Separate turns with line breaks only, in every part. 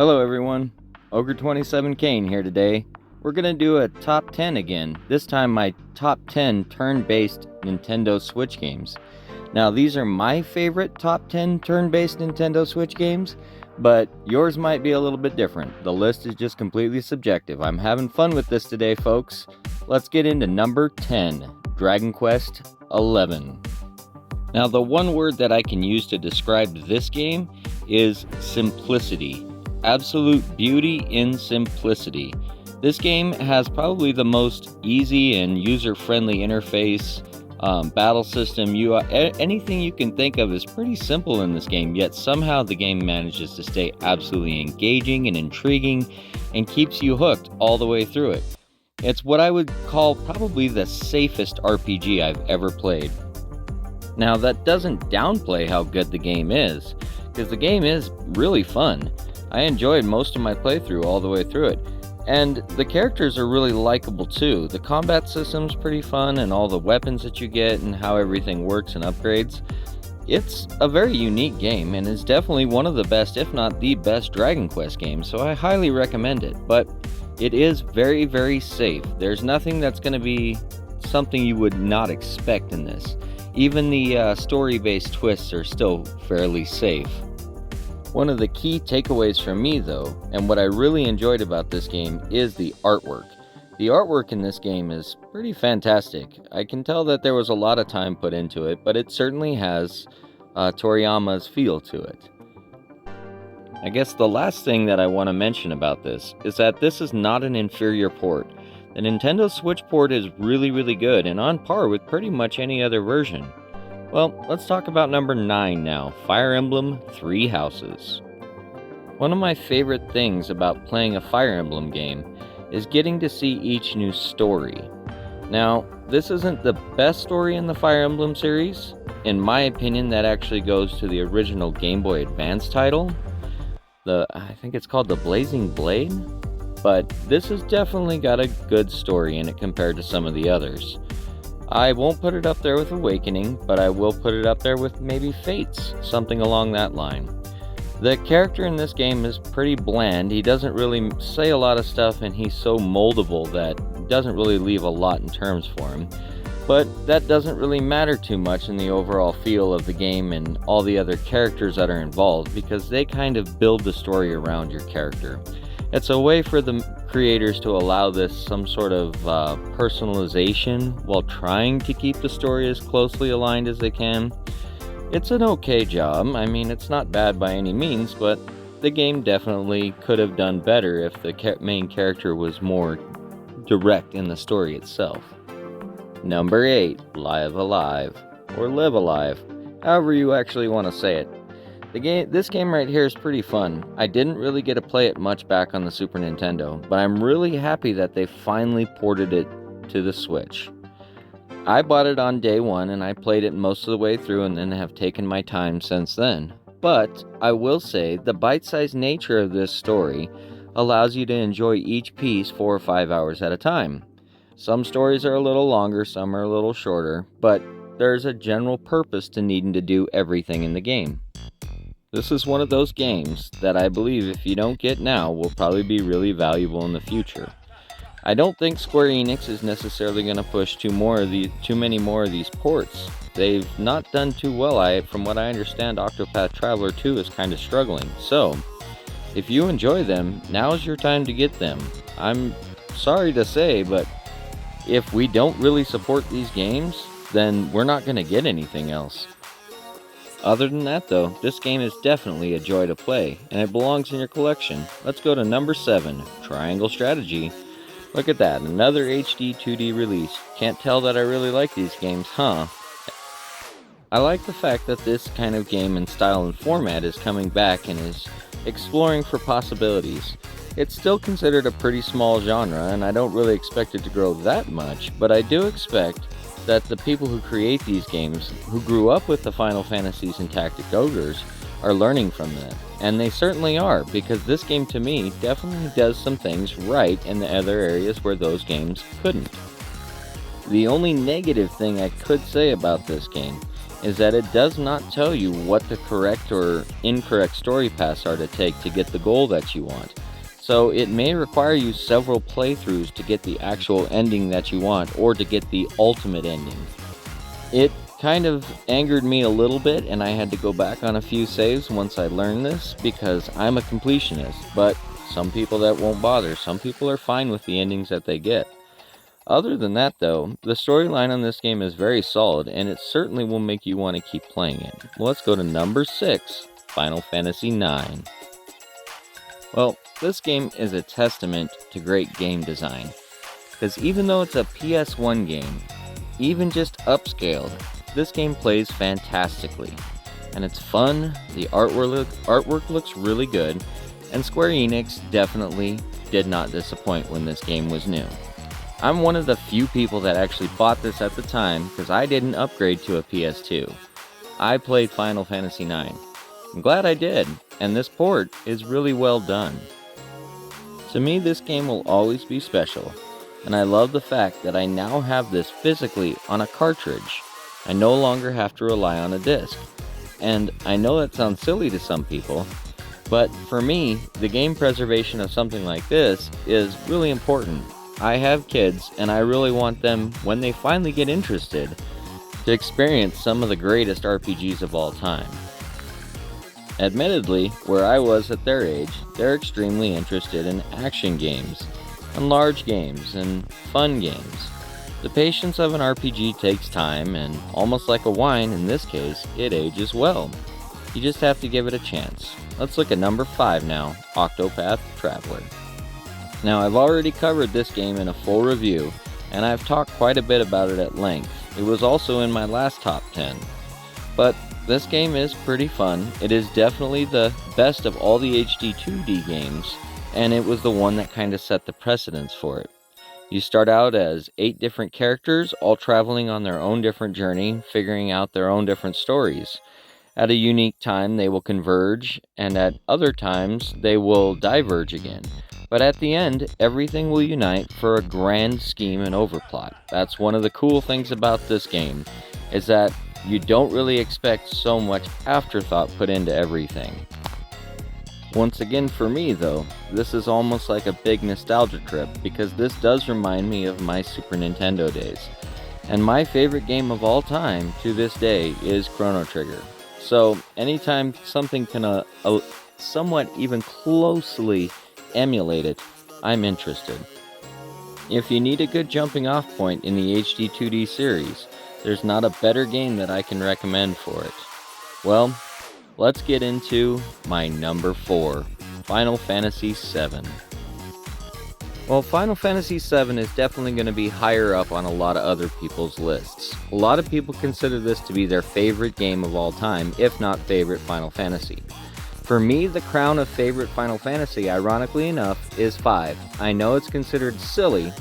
Hello everyone, Ogre 27 Kane here today. We're gonna do a top 10 again, this time my top 10 turn-based Nintendo Switch games. Now these are my favorite top 10 turn-based Nintendo Switch games, but yours might be a little bit different. The list is just completely subjective. I'm having fun with this today, folks. Let's get into number 10, Dragon Quest XI. Now the one word that I can use to describe this game is simplicity. Absolute beauty in simplicity. This game has probably the most easy and user-friendly interface, battle system, UI, anything you can think of is pretty simple in this game, yet somehow the game manages to stay absolutely engaging and intriguing and keeps you hooked all the way through it. It's what I would call probably the safest RPG I've ever played. Now that doesn't downplay how good the game is, because the game is really fun. I enjoyed most of my playthrough all the way through it. And the characters are really likable too. The combat system's pretty fun, and all the weapons that you get and how everything works and upgrades. It's a very unique game and is definitely one of the best, if not the best, Dragon Quest games, so I highly recommend it. But it is very, very safe. There's nothing that's going to be something you would not expect in this. Even the story-based twists are still fairly safe. One of the key takeaways from me though, and what I really enjoyed about this game, is the artwork. The artwork in this game is pretty fantastic. I can tell that there was a lot of time put into it, but it certainly has Toriyama's feel to it. I guess the last thing that I want to mention about this is that this is not an inferior port. The Nintendo Switch port is really good and on par with pretty much any other version. Well, let's talk about number 9 now, Fire Emblem Three Houses. One of my favorite things about playing a Fire Emblem game is getting to see each new story. Now, this isn't the best story in the Fire Emblem series. In my opinion, that actually goes to the original Game Boy Advance title. I think it's called The Blazing Blade. But this has definitely got a good story in it compared to some of the others. I won't put it up there with Awakening, but I will put it up there with maybe Fates, something along that line. The character in this game is pretty bland. He doesn't really say a lot of stuff, and he's so moldable that it doesn't really leave a lot in terms for him. But that doesn't really matter too much in the overall feel of the game and all the other characters that are involved, because they kind of build the story around your character. It's a way for the creators to allow this some sort of personalization while trying to keep the story as closely aligned as they can. It's an okay job. I mean, it's not bad by any means, but the game definitely could have done better if the main character was more direct in the story itself. Number 8, Live Alive, or Live Alive, however you actually want to say it. This game right here is pretty fun. I didn't really get to play it much back on the Super Nintendo, but I'm really happy that they finally ported it to the Switch. I bought it on day one and I played it most of the way through and then have taken my time since then. But I will say the bite-sized nature of this story allows you to enjoy each piece 4 or 5 hours at a time. Some stories are a little longer, some are a little shorter, but there's a general purpose to needing to do everything in the game. This is one of those games that I believe if you don't get now will probably be really valuable in the future. I don't think Square Enix is necessarily going to push too many more of these ports. They've not done too well. From what I understand, Octopath Traveler 2 is kind of struggling. So, if you enjoy them, now's your time to get them. I'm sorry to say, but if we don't really support these games, then we're not going to get anything else. Other than that though, this game is definitely a joy to play, and it belongs in your collection. Let's go to number 7, Triangle Strategy. Look at that, another HD 2D release. Can't tell that I really like these games, huh? I like the fact that this kind of game and style and format is coming back and is exploring for possibilities. It's still considered a pretty small genre, and I don't really expect it to grow that much, but I do expect that the people who create these games, who grew up with the Final Fantasies and Tactic Ogres, are learning from that. And they certainly are, because this game to me definitely does some things right in the other areas where those games couldn't. The only negative thing I could say about this game is that it does not tell you what the correct or incorrect story paths are to take to get the goal that you want. So it may require you several playthroughs to get the actual ending that you want, or to get the ultimate ending. It kind of angered me a little bit, and I had to go back on a few saves once I learned this, because I'm a completionist, but some people that won't bother. Some people are fine with the endings that they get. Other than that though, the storyline on this game is very solid, and it certainly will make you want to keep playing it. Well, let's go to number 6, Final Fantasy IX. Well, this game is a testament to great game design, because even though it's a PS1 game, even just upscaled, this game plays fantastically. And it's fun, the artwork looks really good, and Square Enix definitely did not disappoint when this game was new. I'm one of the few people that actually bought this at the time, because I didn't upgrade to a PS2. I played Final Fantasy IX. I'm glad I did, and this port is really well done. To me, this game will always be special, and I love the fact that I now have this physically on a cartridge. I no longer have to rely on a disc. And I know that sounds silly to some people, but for me, the game preservation of something like this is really important. I have kids, and I really want them, when they finally get interested, to experience some of the greatest RPGs of all time. Admittedly, where I was at their age, they're extremely interested in action games, and large games, and fun games. The patience of an RPG takes time, and almost like a wine in this case, it ages well. You just have to give it a chance. Let's look at number 5 now, Octopath Traveler. Now, I've already covered this game in a full review, and I've talked quite a bit about it at length. It was also in my last top 10. But this game is pretty fun. It is definitely the best of all the HD 2D games, and it was the one that kind of set the precedence for it. You start out as 8 different characters, all traveling on their own different journey, figuring out their own different stories. At a unique time, they will converge, and at other times, they will diverge again. But at the end, everything will unite for a grand scheme and overplot. That's one of the cool things about this game, is that you don't really expect so much afterthought put into everything. Once again for me though, this is almost like a big nostalgia trip, because this does remind me of my Super Nintendo days. And my favorite game of all time to this day is Chrono Trigger. So anytime something can somewhat even closely emulate it, I'm interested. If you need a good jumping off point in the HD 2D series, there's not a better game that I can recommend for it. Well, let's get into my number 4, Final Fantasy VII. Well, Final Fantasy VII is definitely going to be higher up on a lot of other people's lists. A lot of people consider this to be their favorite game of all time, if not favorite Final Fantasy. For me, the crown of favorite Final Fantasy, ironically enough, is 5. I know it's considered silly,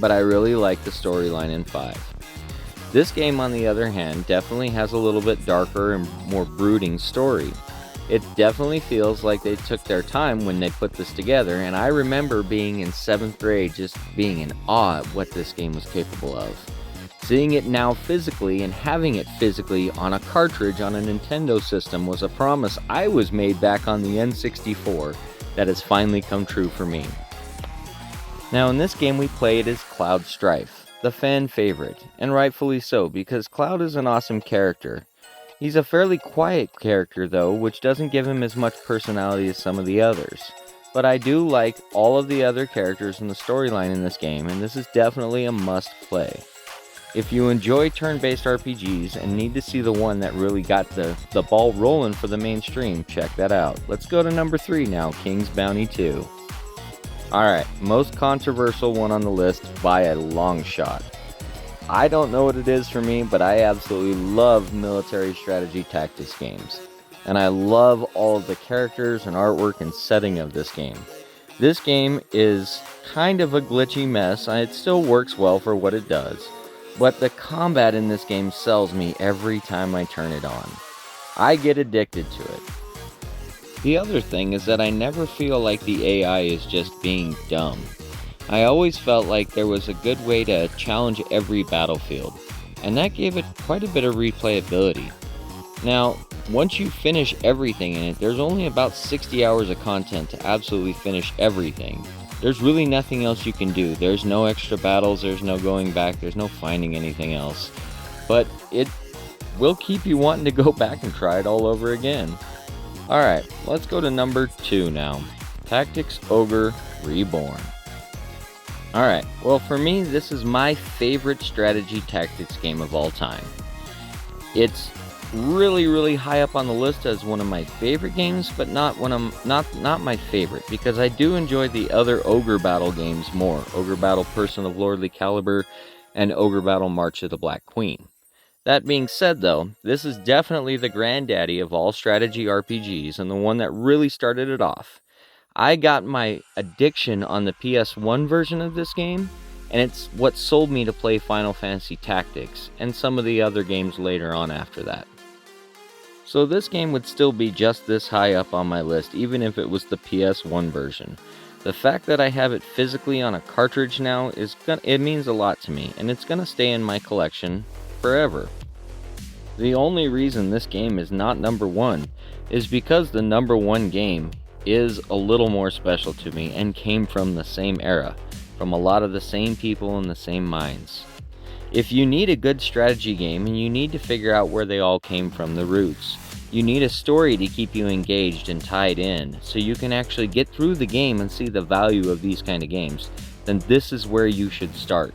but I really like the storyline in 5. This game, on the other hand, definitely has a little bit darker and more brooding story. It definitely feels like they took their time when they put this together, and I remember being in 7th grade just being in awe at what this game was capable of. Seeing it now physically and having it physically on a cartridge on a Nintendo system was a promise I was made back on the N64 that has finally come true for me. Now in this game we played as Cloud Strife, the fan favorite, and rightfully so, because Cloud is an awesome character. He's a fairly quiet character though, which doesn't give him as much personality as some of the others. But I do like all of the other characters in the storyline in this game, and this is definitely a must play. If you enjoy turn-based RPGs and need to see the one that really got the ball rolling for the mainstream, check that out. Let's go to number 3 now, King's Bounty 2. Alright, most controversial one on the list by a long shot. I don't know what it is for me, but I absolutely love military strategy tactics games. And I love all of the characters and artwork and setting of this game. This game is kind of a glitchy mess, and it still works well for what it does. But the combat in this game sells me every time I turn it on. I get addicted to it. The other thing is that I never feel like the AI is just being dumb. I always felt like there was a good way to challenge every battlefield. and that gave it quite a bit of replayability. Now, once you finish everything in it, there's only about 60 hours of content to absolutely finish everything. There's really nothing else you can do. There's no extra battles, there's no going back, there's no finding anything else. But it will keep you wanting to go back and try it all over again. Alright, let's go to number 2 now. Tactics Ogre Reborn. Alright, well for me, this is my favorite strategy tactics game of all time. It's really high up on the list as one of my favorite games, but not my favorite, because I do enjoy the other Ogre Battle games more. Ogre Battle Person of Lordly Caliber and Ogre Battle March of the Black Queen. That being said though, this is definitely the granddaddy of all strategy RPGs and the one that really started it off. I got my addiction on the PS1 version of this game, and it's what sold me to play Final Fantasy Tactics and some of the other games later on after that. So this game would still be just this high up on my list even if it was the PS1 version. The fact that I have it physically on a cartridge now it means a lot to me, and it's gonna stay in my collection forever. The only reason this game is not number 1 is because the number 1 game is a little more special to me and came from the same era, from a lot of the same people and the same minds. If you need a good strategy game and you need to figure out where they all came from, the roots, you need a story to keep you engaged and tied in so you can actually get through the game and see the value of these kind of games, then this is where you should start.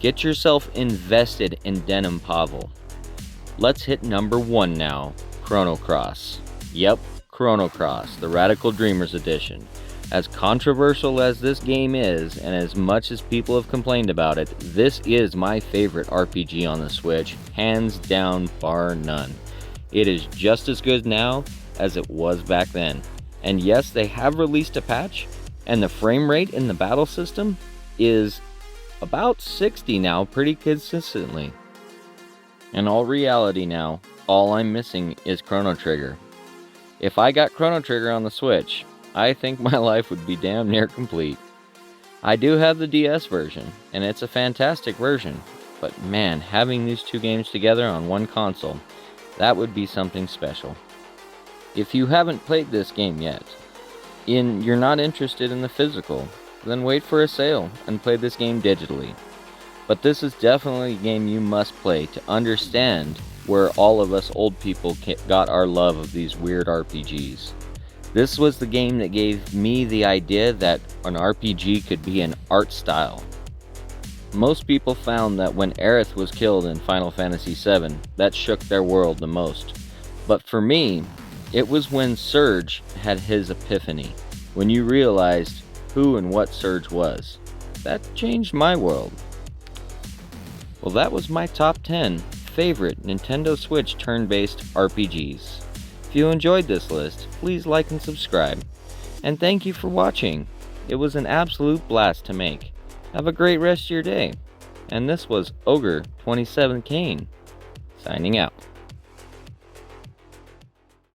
Get yourself invested in Denim Pavel. Let's hit number 1 now, Chrono Cross. Yep, Chrono Cross, the Radical Dreamers Edition. As controversial as this game is, and as much as people have complained about it, this is my favorite RPG on the Switch, hands down, bar none. It is just as good now as it was back then. And yes, they have released a patch, and the frame rate in the battle system is about 60 now pretty consistently. In all reality now, all I'm missing is Chrono Trigger. If I got Chrono Trigger on the Switch, I think my life would be damn near complete. I do have the DS version, and it's a fantastic version, but man, having these two games together on one console, that would be something special. If you haven't played this game yet, and you're not interested in the physical, then wait for a sale and play this game digitally. But this is definitely a game you must play to understand where all of us old people got our love of these weird RPGs. This was the game that gave me the idea that an RPG could be an art style. Most people found that when Aerith was killed in Final Fantasy VII, that shook their world the most. But for me, it was when Surge had his epiphany, when you realized who and what Surge was. That changed my world. Well, that was my top 10 favorite Nintendo Switch turn-based RPGs. If you enjoyed this list, please like and subscribe. And thank you for watching. It was an absolute blast to make. Have a great rest of your day. And this was Ogre 27 Kane, signing out.